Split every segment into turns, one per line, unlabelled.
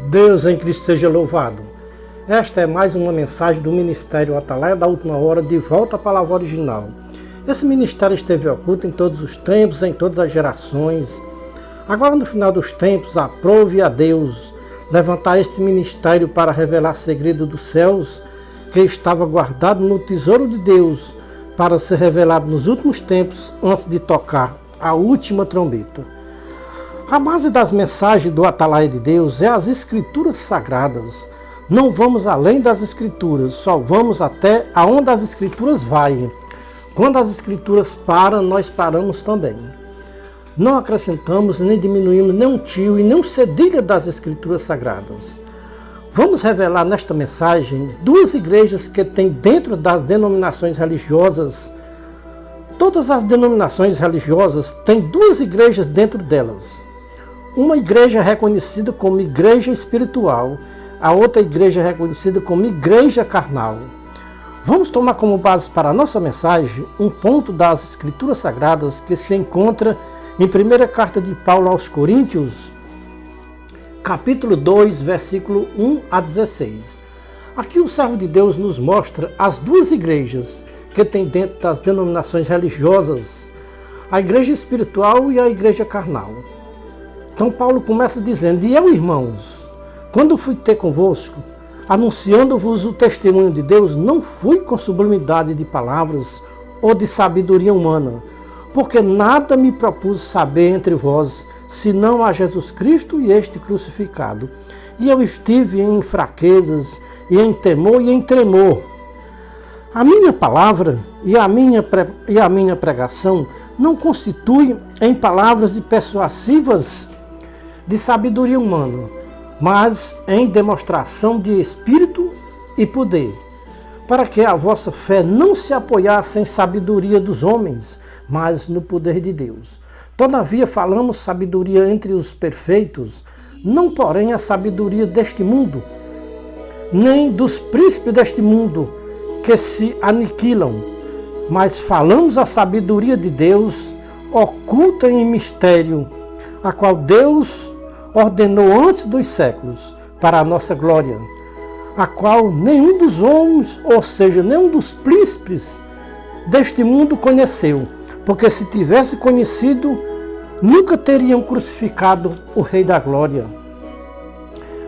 Deus em Cristo seja louvado. Esta é mais uma mensagem do Ministério Atalaia da Última Hora, de volta à palavra original. Esse ministério esteve oculto em todos os tempos, em todas as gerações. Agora, no final dos tempos, aprove a Deus levantar este ministério para revelar segredo dos céus, que estava guardado no tesouro de Deus, para ser revelado nos últimos tempos, antes de tocar a última trombeta. A base das mensagens do Atalaia de Deus é as Escrituras Sagradas. Não vamos além das Escrituras, só vamos até aonde as Escrituras vai. Quando as Escrituras param, nós paramos também. Não acrescentamos nem diminuímos nem um tio e nem um cedilha das Escrituras Sagradas. Vamos revelar nesta mensagem duas igrejas que tem dentro das denominações religiosas. Todas as denominações religiosas têm duas igrejas dentro delas. Uma igreja reconhecida como igreja espiritual, a outra igreja reconhecida como igreja carnal. Vamos tomar como base para a nossa mensagem um ponto das Escrituras Sagradas que se encontra em 1ª carta de Paulo aos Coríntios, capítulo 2, versículo 1 a 16. Aqui o servo de Deus nos mostra as duas igrejas que tem dentro das denominações religiosas, a igreja espiritual e a igreja carnal. Então Paulo começa dizendo: E eu, irmãos, quando fui ter convosco, anunciando-vos o testemunho de Deus, não fui com sublimidade de palavras ou de sabedoria humana, porque nada me propus saber entre vós, senão a Jesus Cristo e este crucificado. E eu estive em fraquezas, e em temor e em tremor. A minha palavra e a minha pregação não constituem em palavras persuasivas de sabedoria humana, mas em demonstração de espírito e poder, para que a vossa fé não se apoiasse em sabedoria dos homens, mas no poder de Deus. Todavia falamos sabedoria entre os perfeitos, não porém a sabedoria deste mundo, nem dos príncipes deste mundo, que se aniquilam, mas falamos a sabedoria de Deus, oculta em mistério, a qual Deus ordenou antes dos séculos, para a nossa glória, a qual nenhum dos homens, ou seja, nenhum dos príncipes deste mundo conheceu, porque se tivesse conhecido, nunca teriam crucificado o Rei da Glória.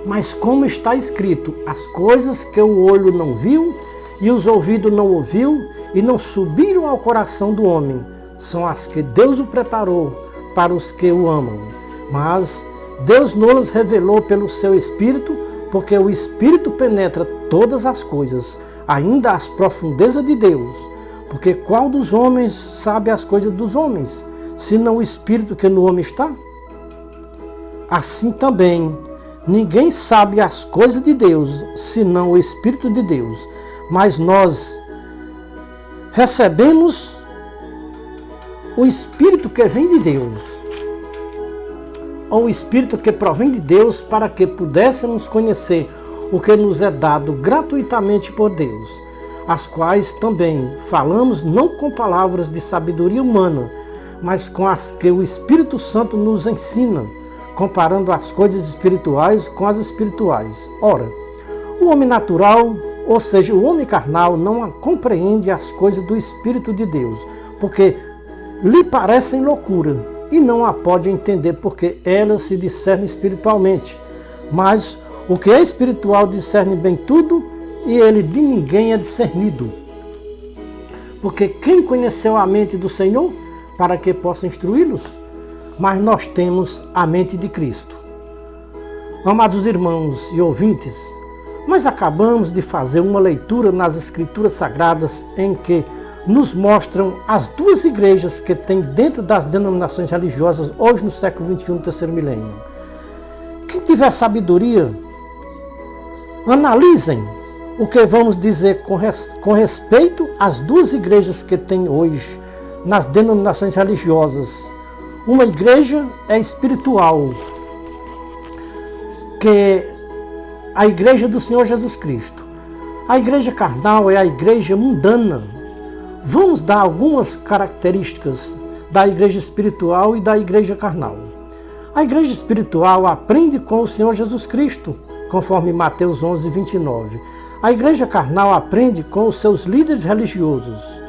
Mas como está escrito, as coisas que o olho não viu e os ouvidos não ouviu e não subiram ao coração do homem, são as que Deus o preparou para os que o amam. Mas Deus nos revelou pelo seu Espírito, porque o Espírito penetra todas as coisas, ainda as profundezas de Deus. Porque qual dos homens sabe as coisas dos homens, senão o Espírito que no homem está? Assim também, ninguém sabe as coisas de Deus, senão o Espírito de Deus. Mas nós recebemos o Espírito que vem de Deus, ou o Espírito que provém de Deus, para que pudéssemos conhecer o que nos é dado gratuitamente por Deus, as quais também falamos não com palavras de sabedoria humana, mas com as que o Espírito Santo nos ensina, comparando as coisas espirituais com as espirituais. Ora, o homem natural, ou seja, o homem carnal, não compreende as coisas do Espírito de Deus, porque lhe parecem loucura, e não a pode entender, porque elas se discernem espiritualmente. Mas o que é espiritual discerne bem tudo, e ele de ninguém é discernido. Porque quem conheceu a mente do Senhor, para que possa instruí-los? Mas nós temos a mente de Cristo. Amados irmãos e ouvintes, nós acabamos de fazer uma leitura nas Escrituras Sagradas em que nos mostram as duas igrejas que tem dentro das denominações religiosas hoje no século XXI, no terceiro milênio. Quem tiver sabedoria, analisem o que vamos dizer com respeito às duas igrejas que tem hoje nas denominações religiosas. Uma igreja é espiritual, que é a igreja do Senhor Jesus Cristo. A igreja carnal é a igreja mundana. Vamos dar algumas características da igreja espiritual e da igreja carnal. A igreja espiritual aprende com o Senhor Jesus Cristo conforme Mateus 11, 29. A igreja carnal aprende com os seus líderes religiosos.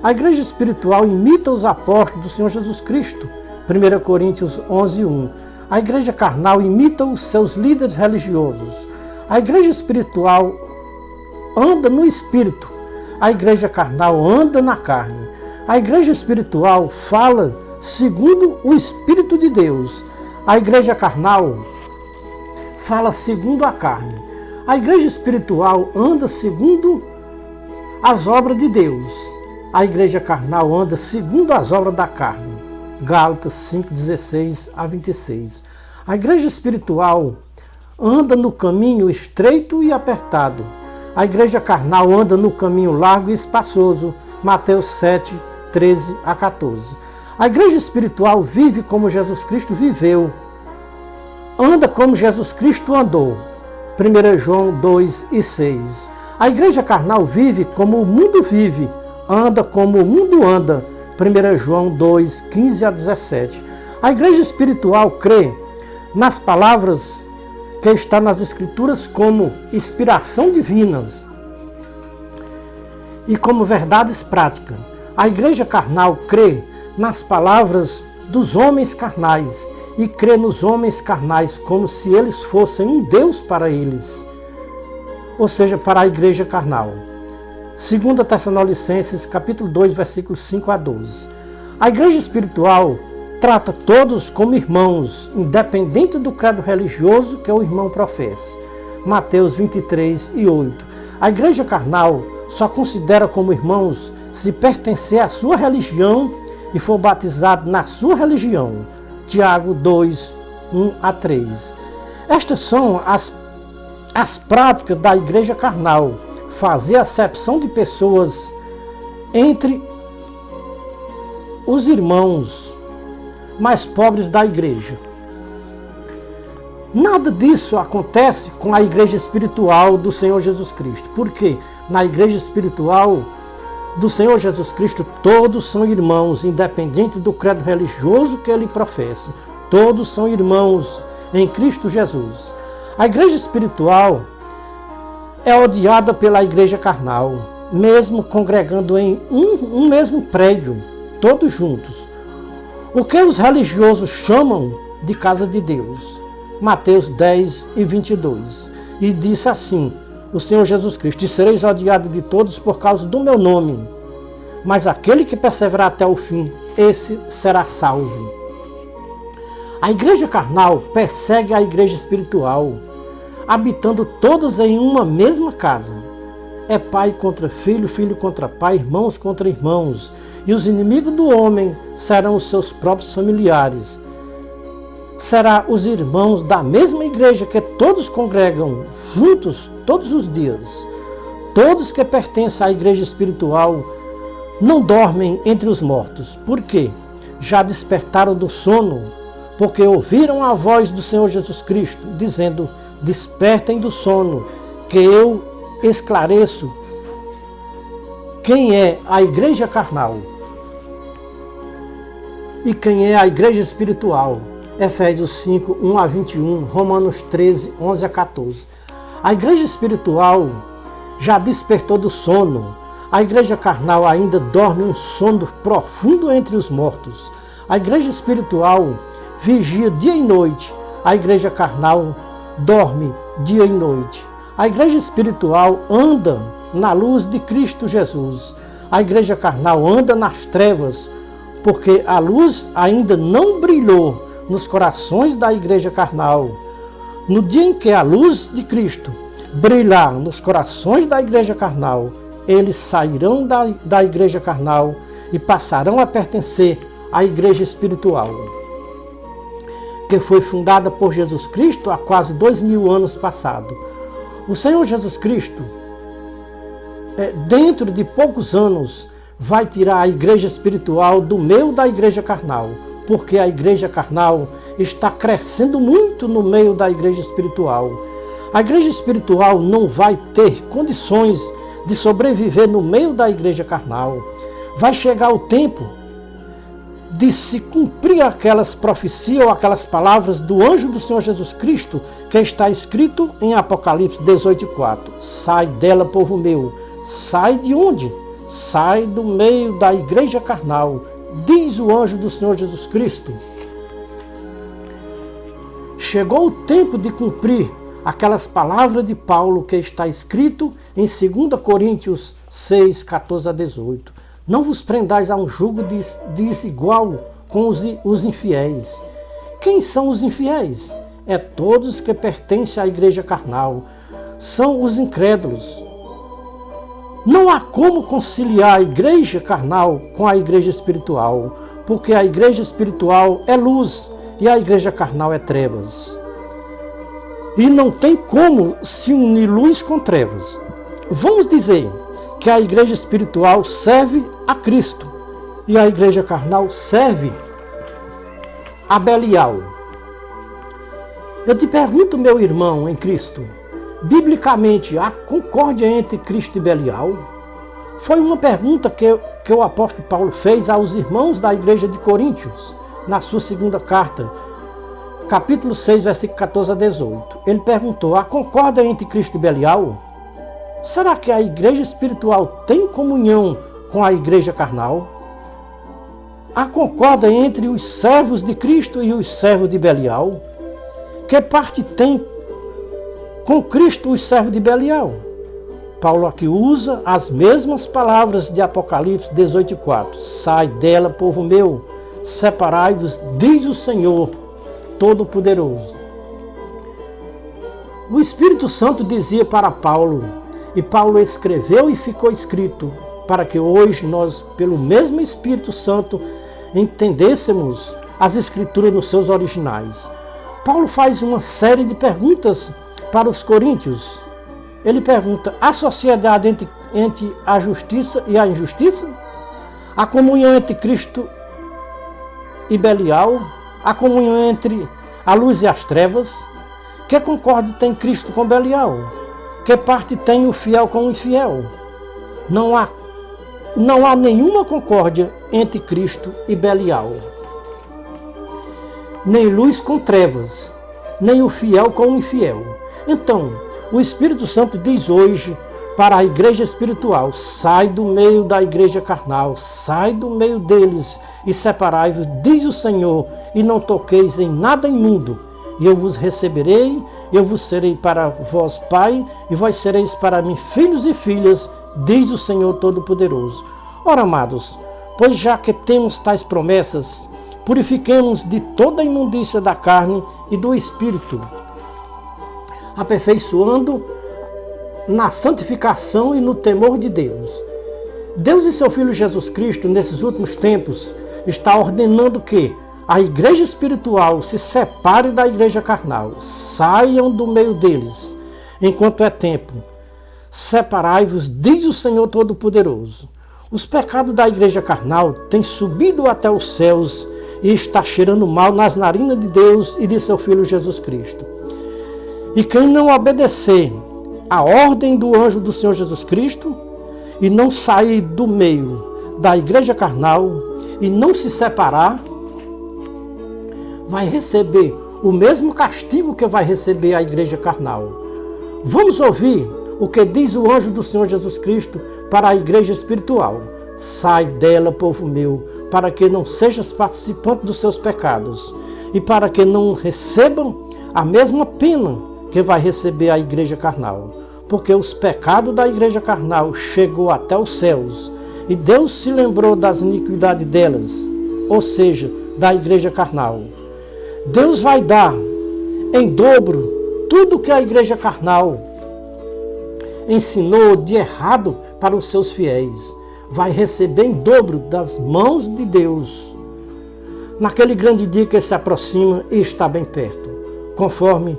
A igreja espiritual imita os apóstolos do Senhor Jesus Cristo, 1 Coríntios 11, 1. A igreja carnal imita os seus líderes religiosos. A igreja espiritual anda no espírito. A igreja carnal anda na carne. A igreja espiritual fala segundo o Espírito de Deus. A igreja carnal fala segundo a carne. A igreja espiritual anda segundo as obras de Deus. A igreja carnal anda segundo as obras da carne. Gálatas 5, 16 a 26. A igreja espiritual anda no caminho estreito e apertado. A igreja carnal anda no caminho largo e espaçoso. Mateus 7, 13 a 14. A igreja espiritual vive como Jesus Cristo viveu. Anda como Jesus Cristo andou. 1 João 2 e 6. A igreja carnal vive como o mundo vive. Anda como o mundo anda. 1 João 2, 15 a 17. A igreja espiritual crê nas palavras que estão nas Escrituras como inspiração divinas e como verdades práticas. A igreja carnal crê nas palavras dos homens carnais e crê nos homens carnais como se eles fossem um Deus para eles, ou seja, para a igreja carnal. 2 Tessalonicenses, capítulo 2, versículos 5 a 12. A igreja espiritual trata todos como irmãos, independente do credo religioso que o irmão professa. Mateus 23 e 8. A igreja carnal só considera como irmãos se pertencer à sua religião e for batizado na sua religião. Tiago 2, 1 a 3. Estas são as práticas da igreja carnal. Fazer acepção de pessoas entre os irmãos mais pobres da igreja. Nada disso acontece com a igreja espiritual do Senhor Jesus Cristo. Porque na igreja espiritual do Senhor Jesus Cristo, todos são irmãos, independente do credo religioso que ele professa. Todos são irmãos em Cristo Jesus. A igreja espiritual é odiada pela igreja carnal, mesmo congregando em um mesmo prédio, todos juntos. O que os religiosos chamam de casa de Deus. Mateus 10 e 22. E disse assim, o Senhor Jesus Cristo: e sereis odiados de todos por causa do meu nome, mas aquele que perseverar até o fim, esse será salvo. A igreja carnal persegue a igreja espiritual, habitando todos em uma mesma casa. É pai contra filho, filho contra pai, irmãos contra irmãos. E os inimigos do homem serão os seus próprios familiares. Será os irmãos da mesma igreja que todos congregam juntos todos os dias. Todos que pertencem à igreja espiritual não dormem entre os mortos. Por quê? Já despertaram do sono, porque ouviram a voz do Senhor Jesus Cristo, dizendo: despertem do sono, que eu esclareço quem é a igreja carnal e quem é a igreja espiritual. Efésios 5, 1 a 21, Romanos 13, 11 a 14. A igreja espiritual já despertou do sono. A igreja carnal ainda dorme um sono profundo entre os mortos. A igreja espiritual vigia dia e noite. A igreja carnal dorme dia e noite. A igreja espiritual anda na luz de Cristo Jesus. A igreja carnal anda nas trevas, porque a luz ainda não brilhou nos corações da igreja carnal. No dia em que a luz de Cristo brilhar nos corações da igreja carnal, eles sairão da igreja carnal e passarão a pertencer à igreja espiritual, que foi fundada por Jesus Cristo há quase 2000 anos passados. O Senhor Jesus Cristo, dentro de poucos anos, vai tirar a igreja espiritual do meio da igreja carnal, porque a igreja carnal está crescendo muito no meio da igreja espiritual. A igreja espiritual não vai ter condições de sobreviver no meio da igreja carnal. Vai chegar o tempo de se cumprir aquelas profecias ou aquelas palavras do anjo do Senhor Jesus Cristo, que está escrito em Apocalipse 18:4. Sai dela, povo meu. Sai de onde? Sai do meio da igreja carnal, diz o anjo do Senhor Jesus Cristo. Chegou o tempo de cumprir aquelas palavras de Paulo que está escrito em 2 Coríntios 6, 14 a 18. Não vos prendais a um jugo desigual com os infiéis. Quem são os infiéis? É todos que pertencem à igreja carnal. São os incrédulos. Não há como conciliar a igreja carnal com a igreja espiritual, porque a igreja espiritual é luz e a igreja carnal é trevas. E não tem como se unir luz com trevas. Vamos dizer que a igreja espiritual serve a Cristo e a igreja carnal serve a Belial. Eu te pergunto, meu irmão em Cristo, biblicamente há concórdia entre Cristo e Belial? Foi uma pergunta que o apóstolo Paulo fez aos irmãos da igreja de Coríntios, na sua segunda carta, capítulo 6, versículo 14 a 18. Ele perguntou: há concórdia entre Cristo e Belial? Será que a igreja espiritual tem comunhão com a igreja carnal? Há concórdia entre os servos de Cristo e os servos de Belial? Que parte tem com Cristo os servos de Belial? Paulo aqui usa as mesmas palavras de Apocalipse 18:4. Sai dela, povo meu, separai-vos, diz o Senhor Todo-Poderoso. O Espírito Santo dizia para Paulo, e Paulo escreveu e ficou escrito, para que hoje nós, pelo mesmo Espírito Santo, entendêssemos as Escrituras nos seus originais. Paulo faz uma série de perguntas para os coríntios. Ele pergunta: há sociedade entre a justiça e a injustiça? Há comunhão entre Cristo e Belial? Há comunhão entre a luz e as trevas? Que concórdia tem Cristo com Belial? Que parte tem o fiel com o infiel? Não há nenhuma concórdia entre Cristo e Belial. Nem luz com trevas, nem o fiel com o infiel. Então, o Espírito Santo diz hoje para a igreja espiritual: sai do meio da igreja carnal, sai do meio deles e separai-vos, diz o Senhor, e não toqueis em nada imundo. E eu vos receberei, eu vos serei para vós pai, e vós sereis para mim filhos e filhas, diz o Senhor Todo-Poderoso. Ora, amados, pois já que temos tais promessas, purifiquemos de toda a imundícia da carne e do espírito, aperfeiçoando na santificação e no temor de Deus. Deus e seu Filho Jesus Cristo, nesses últimos tempos, está ordenando que a igreja espiritual se separe da igreja carnal, saiam do meio deles, enquanto é tempo. Separai-vos, diz o Senhor Todo-Poderoso. Os pecados da igreja carnal têm subido até os céus e está cheirando mal nas narinas de Deus e de seu Filho Jesus Cristo. E quem não obedecer à ordem do anjo do Senhor Jesus Cristo e não sair do meio da igreja carnal e não se separar, vai receber o mesmo castigo que vai receber a igreja carnal. Vamos ouvir o que diz o anjo do Senhor Jesus Cristo para a igreja espiritual: sai dela, povo meu, para que não sejas participante dos seus pecados e para que não recebam a mesma pena que vai receber a igreja carnal. Porque os pecados da igreja carnal chegou até os céus e Deus se lembrou das iniquidades delas, ou seja, da igreja carnal. Deus vai dar em dobro tudo que a igreja carnal ensinou de errado para os seus fiéis. Vai receber em dobro das mãos de Deus, naquele grande dia que se aproxima e está bem perto, conforme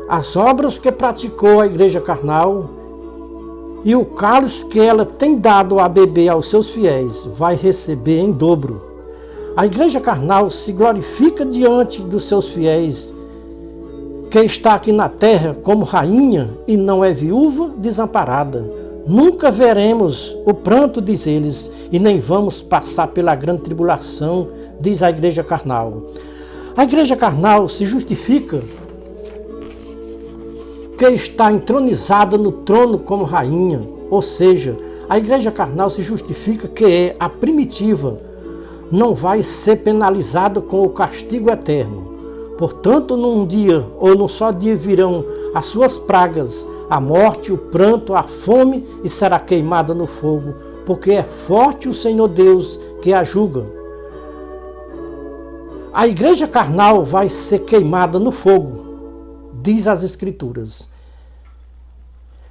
as obras que praticou a igreja carnal e o cálice que ela tem dado a beber aos seus fiéis, vai receber em dobro. A igreja carnal se glorifica diante dos seus fiéis, que está aqui na terra como rainha e não é viúva desamparada. Nunca veremos o pranto, diz eles, e nem vamos passar pela grande tribulação, diz a igreja carnal. A igreja carnal se justifica que está entronizada no trono como rainha, ou seja, a igreja carnal se justifica que é a primitiva, não vai ser penalizada com o castigo eterno. Portanto, num dia ou num só dia virão as suas pragas, a morte, o pranto, a fome, e será queimada no fogo, porque é forte o Senhor Deus que a julga. A igreja carnal vai ser queimada no fogo, diz as Escrituras.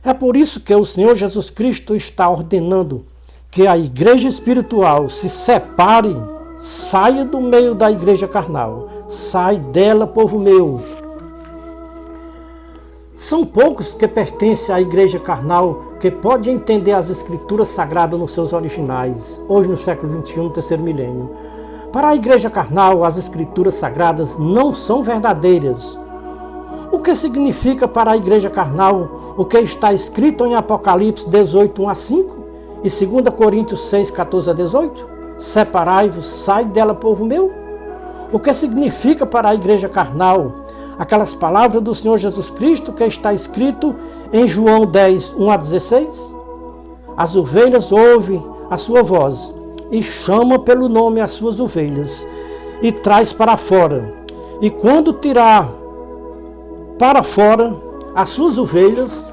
É por isso que o Senhor Jesus Cristo está ordenando que a igreja espiritual se separe, saia do meio da igreja carnal. Sai dela, povo meu. São poucos que pertencem à igreja carnal que podem entender as escrituras sagradas nos seus originais, hoje no século XXI, no terceiro milênio. Para a igreja carnal, as escrituras sagradas não são verdadeiras. O que significa para a igreja carnal o que está escrito em Apocalipse 18, 1 a 5 e 2 Coríntios 6, 14 a 18? Separai-vos, sai dela, povo meu. O que significa para a igreja carnal aquelas palavras do Senhor Jesus Cristo que está escrito em João 10, 1 a 16? As ovelhas ouvem a sua voz e chama pelo nome as suas ovelhas e traz para fora. E quando tirar para fora as suas ovelhas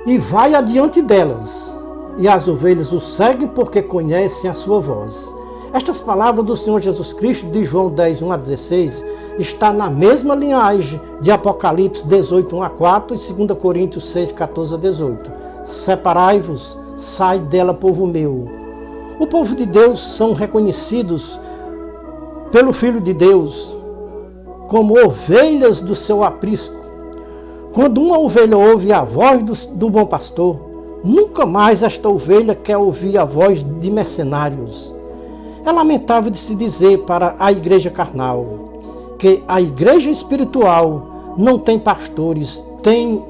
e vai adiante delas, e as ovelhas o seguem porque conhecem a sua voz. Estas palavras do Senhor Jesus Cristo de João 10, 1 a 16 está na mesma linhagem de Apocalipse 18, 1 a 4 e 2 Coríntios 6, 14 a 18. Separai-vos, sai dela, povo meu. O povo de Deus são reconhecidos pelo Filho de Deus como ovelhas do seu aprisco. Quando uma ovelha ouve a voz do bom pastor, nunca mais esta ovelha quer ouvir a voz de mercenários. É lamentável de se dizer para a igreja carnal que a igreja espiritual não tem pastores, tem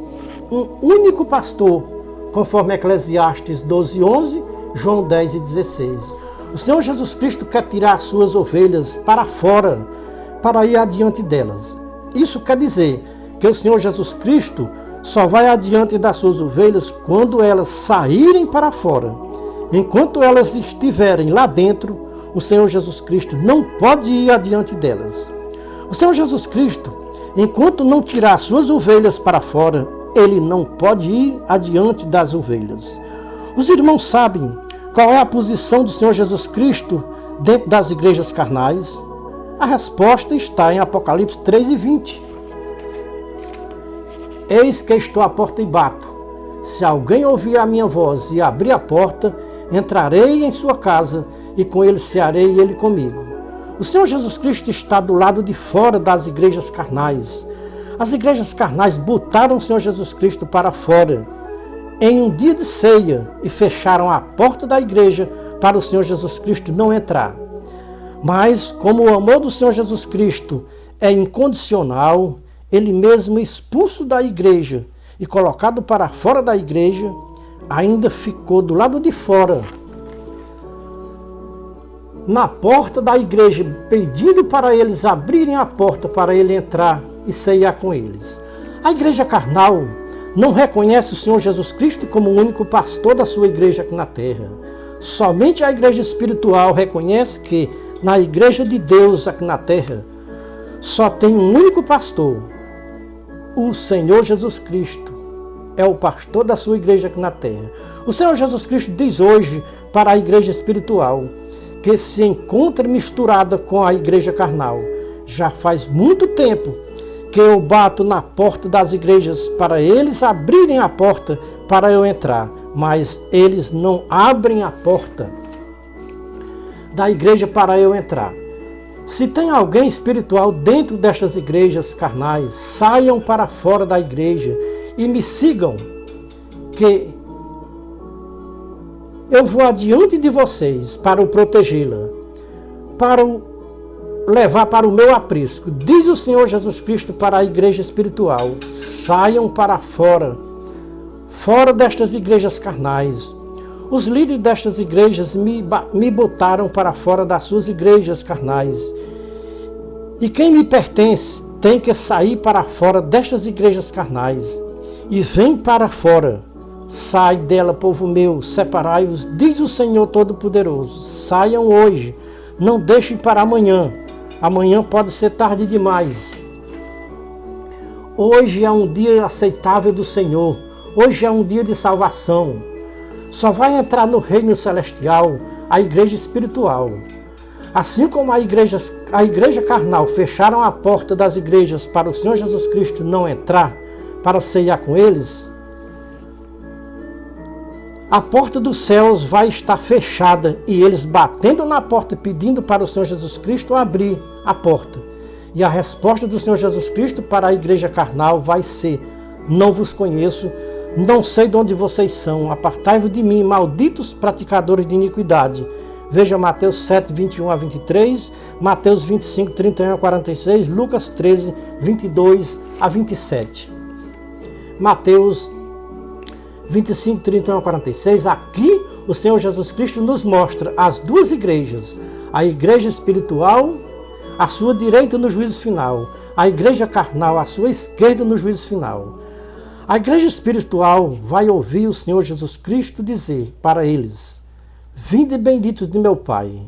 um único pastor, conforme Eclesiastes 12, 11, João 10 e 16. O Senhor Jesus Cristo quer tirar as suas ovelhas para fora, para ir adiante delas. Isso quer dizer que o Senhor Jesus Cristo só vai adiante das suas ovelhas quando elas saírem para fora. Enquanto elas estiverem lá dentro, o Senhor Jesus Cristo não pode ir adiante delas. O Senhor Jesus Cristo, enquanto não tirar as suas ovelhas para fora, ele não pode ir adiante das ovelhas. Os irmãos sabem qual é a posição do Senhor Jesus Cristo dentro das igrejas carnais? A resposta está em Apocalipse 3 e 20. Eis que estou à porta e bato. Se alguém ouvir a minha voz e abrir a porta, entrarei em sua casa e com ele cearei e ele comigo. O Senhor Jesus Cristo está do lado de fora das igrejas carnais. As igrejas carnais botaram o Senhor Jesus Cristo para fora em um dia de ceia e fecharam a porta da igreja para o Senhor Jesus Cristo não entrar. Mas, como o amor do Senhor Jesus Cristo é incondicional, ele mesmo expulso da igreja e colocado para fora da igreja, ainda ficou do lado de fora, na porta da igreja, pedindo para eles abrirem a porta para ele entrar e ceiar com eles. A igreja carnal não reconhece o Senhor Jesus Cristo como o único pastor da sua igreja aqui na terra. Somente a igreja espiritual reconhece que na igreja de Deus aqui na terra só tem um único pastor. O Senhor Jesus Cristo é o pastor da sua igreja aqui na terra. O Senhor Jesus Cristo diz hoje para a igreja espiritual que se encontra misturada com a igreja carnal. Já faz muito tempo que eu bato na porta das igrejas para eles abrirem a porta para eu entrar, mas eles não abrem a porta da igreja para eu entrar. Se tem alguém espiritual dentro destas igrejas carnais, saiam para fora da igreja e me sigam, que eu vou adiante de vocês para o protegê-la, para o levar para o meu aprisco. Diz o Senhor Jesus Cristo para a igreja espiritual: saiam para fora fora destas igrejas carnais. Os líderes destas igrejas me botaram para fora das suas igrejas carnais. E quem me pertence tem que sair para fora destas igrejas carnais. E vem para fora. Sai dela, povo meu, separai-vos, diz o Senhor Todo-Poderoso. Saiam hoje, não deixem para amanhã. Amanhã pode ser tarde demais. Hoje é um dia aceitável do Senhor. Hoje é um dia de salvação. Só vai entrar no reino celestial a igreja espiritual. Assim como a igreja carnal fecharam a porta das igrejas para o Senhor Jesus Cristo não entrar, para ceiar com eles, a porta dos céus vai estar fechada e eles batendo na porta pedindo para o Senhor Jesus Cristo abrir a porta. E a resposta do Senhor Jesus Cristo para a igreja carnal vai ser: não vos conheço, não sei de onde vocês são, apartai-vos de mim, malditos praticadores de iniquidade. Veja Mateus 7, 21 a 23, Mateus 25, 31 a 46, Lucas 13, 22 a 27. Mateus 25, 31 a 46, aqui o Senhor Jesus Cristo nos mostra as duas igrejas, a igreja espiritual, à sua direita no juízo final, a igreja carnal, à sua esquerda no juízo final. A igreja espiritual vai ouvir o Senhor Jesus Cristo dizer para eles: vinde benditos de meu Pai.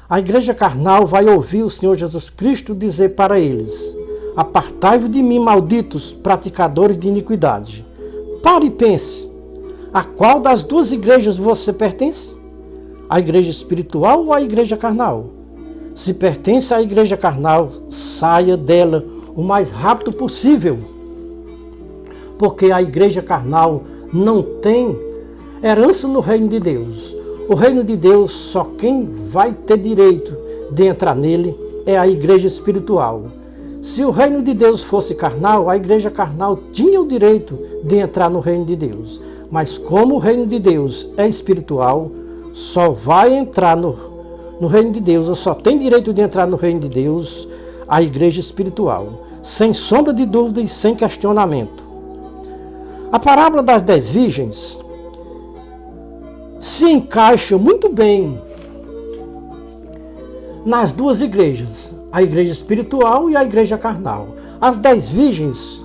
A igreja carnal vai ouvir o Senhor Jesus Cristo dizer para eles: apartai-vos de mim, malditos praticadores de iniquidade. Pare e pense, a qual das duas igrejas você pertence? A igreja espiritual ou a igreja carnal? Se pertence à igreja carnal, saia dela o mais rápido possível, porque a igreja carnal não tem herança no reino de Deus. O reino de Deus, só quem vai ter direito de entrar nele é a igreja espiritual. Se o reino de Deus fosse carnal, a igreja carnal tinha o direito de entrar no reino de Deus. Mas como o reino de Deus é espiritual, só vai entrar no reino de Deus, ou só tem direito de entrar no reino de Deus, a igreja espiritual. Sem sombra de dúvida e sem questionamento. A parábola das 10 virgens se encaixa muito bem nas duas igrejas, a igreja espiritual e a igreja carnal. As 10 virgens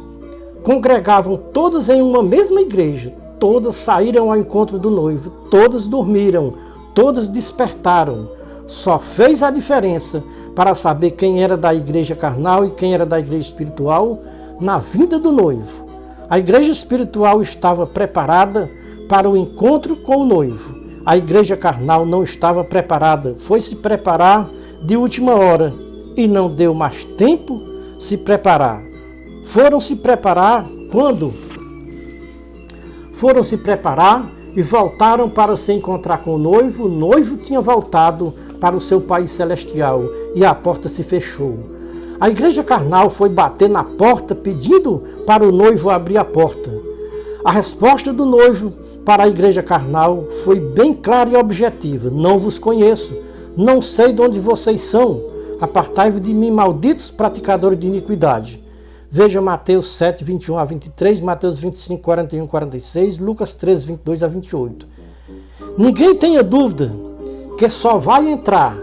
congregavam todas em uma mesma igreja, todas saíram ao encontro do noivo, todas dormiram, todas despertaram. Só fez a diferença para saber quem era da igreja carnal e quem era da igreja espiritual na vinda do noivo. A igreja espiritual estava preparada para o encontro com o noivo. A igreja carnal não estava preparada, foi se preparar de última hora e não deu mais tempo se preparar. Foram se preparar quando? Foram se preparar e voltaram para se encontrar com o noivo tinha voltado para o seu país celestial e a porta se fechou. A igreja carnal foi bater na porta pedindo para o noivo abrir a porta. A resposta do noivo para a igreja carnal foi bem clara e objetiva: não vos conheço, não sei de onde vocês são, apartai-vos de mim, malditos praticadores de iniquidade. Veja Mateus 7, 21 a 23, Mateus 25, 41 a 46, Lucas 13, 22 a 28. Ninguém tenha dúvida que só vai entrar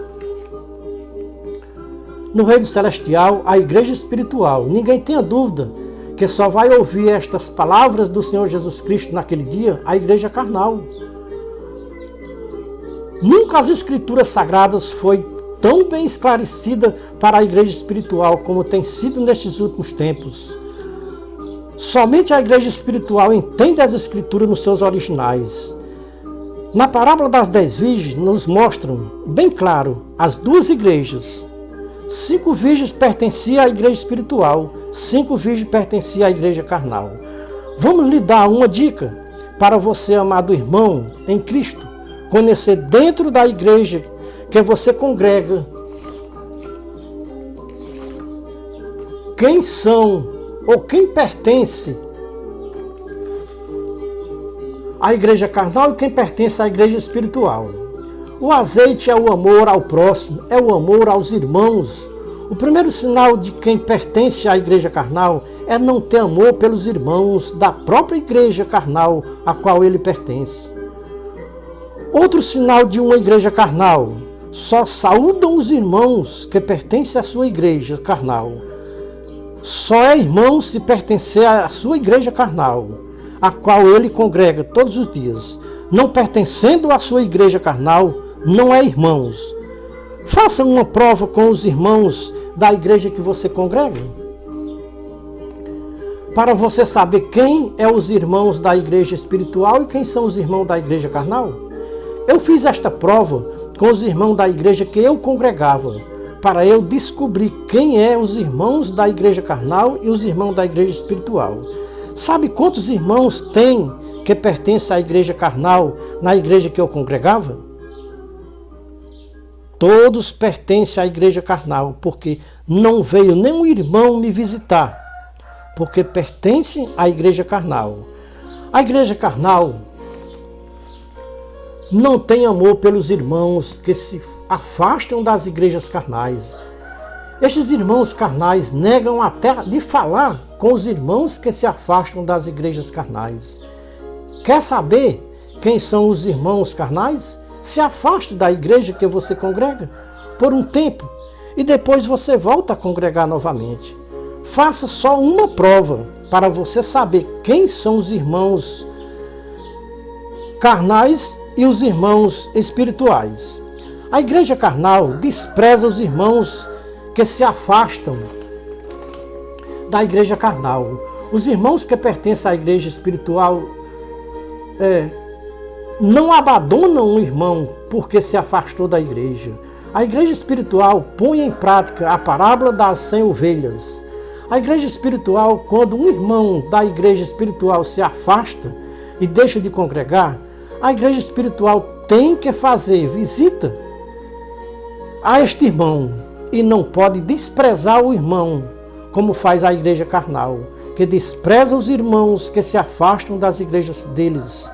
no reino celestial a igreja espiritual. Ninguém tenha dúvida que só vai ouvir estas palavras do Senhor Jesus Cristo naquele dia a igreja carnal. Nunca as escrituras sagradas foi tão bem esclarecida para a igreja espiritual como tem sido nestes últimos tempos. Somente a igreja espiritual entende as escrituras nos seus originais. Na parábola das 10 virgens nos mostram bem claro as duas igrejas. 5 virgens pertenciam à igreja espiritual, 5 virgens pertenciam à igreja carnal. Vamos lhe dar uma dica para você, amado irmão em Cristo, conhecer dentro da igreja que você congrega quem são ou quem pertence à igreja carnal e quem pertence à igreja espiritual. O azeite é o amor ao próximo, é o amor aos irmãos. O primeiro sinal de quem pertence à igreja carnal é não ter amor pelos irmãos da própria igreja carnal a qual ele pertence. Outro sinal de uma igreja carnal: só saúdam os irmãos que pertencem à sua igreja carnal. Só é irmão se pertencer à sua igreja carnal, a qual ele congrega todos os dias. Não pertencendo à sua igreja carnal, não é irmãos. Faça uma prova com os irmãos da igreja que você congrega, para você saber quem é os irmãos da igreja espiritual e quem são os irmãos da igreja carnal. Eu fiz esta prova com os irmãos da igreja que eu congregava, para eu descobrir quem é os irmãos da igreja carnal e os irmãos da igreja espiritual. Sabe quantos irmãos tem que pertencem à igreja carnal na igreja que eu congregava? Todos pertencem à igreja carnal, porque não veio nenhum irmão me visitar, porque pertencem à igreja carnal. A igreja carnal não tem amor pelos irmãos que se afastam das igrejas carnais. Estes irmãos carnais negam até de falar com os irmãos que se afastam das igrejas carnais. Quer saber quem são os irmãos carnais? Se afaste da igreja que você congrega por um tempo e depois você volta a congregar novamente. Faça só uma prova para você saber quem são os irmãos carnais e os irmãos espirituais. A igreja carnal despreza os irmãos que se afastam da igreja carnal. Os irmãos que pertencem à igreja espiritual não abandonam um irmão porque se afastou da igreja. A igreja espiritual põe em prática a parábola das 100 ovelhas. A igreja espiritual, quando um irmão da igreja espiritual se afasta e deixa de congregar, a igreja espiritual tem que fazer visita a este irmão e não pode desprezar o irmão, como faz a igreja carnal, que despreza os irmãos que se afastam das igrejas deles.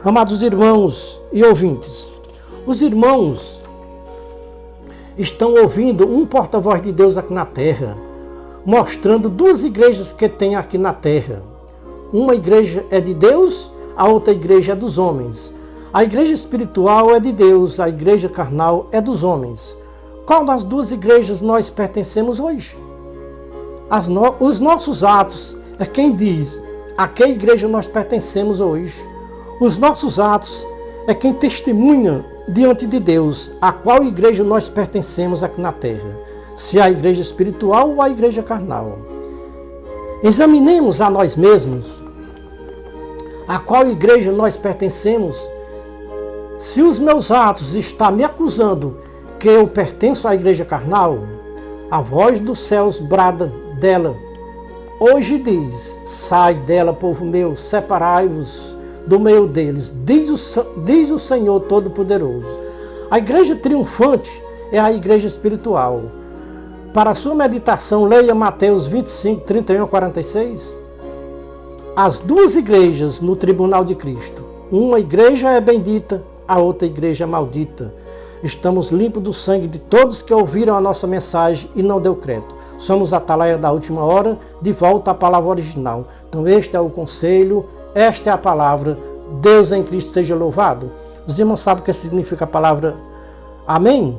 Amados irmãos e ouvintes, os irmãos estão ouvindo um porta-voz de Deus aqui na terra, mostrando duas igrejas que tem aqui na terra. Uma igreja é de Deus, a outra igreja é dos homens. A igreja espiritual é de Deus, a igreja carnal é dos homens. Qual das duas igrejas nós pertencemos hoje? Os nossos atos é quem diz a que igreja nós pertencemos hoje. Os nossos atos é quem testemunha diante de Deus a qual igreja nós pertencemos aqui na terra, se a igreja espiritual ou a igreja carnal. Examinemos a nós mesmos a qual igreja nós pertencemos. Se os meus atos estão me acusando que eu pertenço à igreja carnal, a voz dos céus brada dela. Hoje diz: sai dela, povo meu, separai-vos do meio deles, diz o Senhor Todo-Poderoso. A igreja triunfante é a igreja espiritual. Para a sua meditação, leia Mateus 25, 31 a 46. As duas igrejas no tribunal de Cristo. Uma igreja é bendita, a outra igreja é maldita. Estamos limpos do sangue de todos que ouviram a nossa mensagem e não deu crédito. Somos a Atalaia da Última Hora, de volta à palavra original. Então este é o conselho, esta é a palavra. Deus em Cristo seja louvado. Os irmãos sabem o que significa a palavra amém?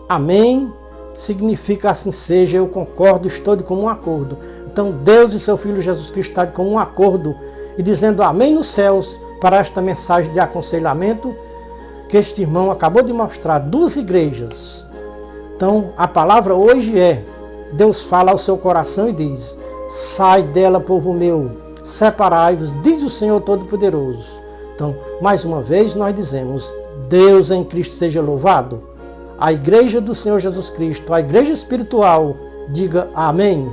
Amém significa assim seja, eu concordo, estou de comum acordo. Então Deus e seu Filho Jesus Cristo estão de comum acordo e dizendo amém nos céus para esta mensagem de aconselhamento que este irmão acabou de mostrar, duas igrejas. Então a palavra hoje é: Deus fala ao seu coração e diz: sai dela, povo meu, separai-vos, diz o Senhor Todo-Poderoso. Então, mais uma vez nós dizemos: Deus em Cristo seja louvado. A igreja do Senhor Jesus Cristo, a igreja espiritual, diga amém.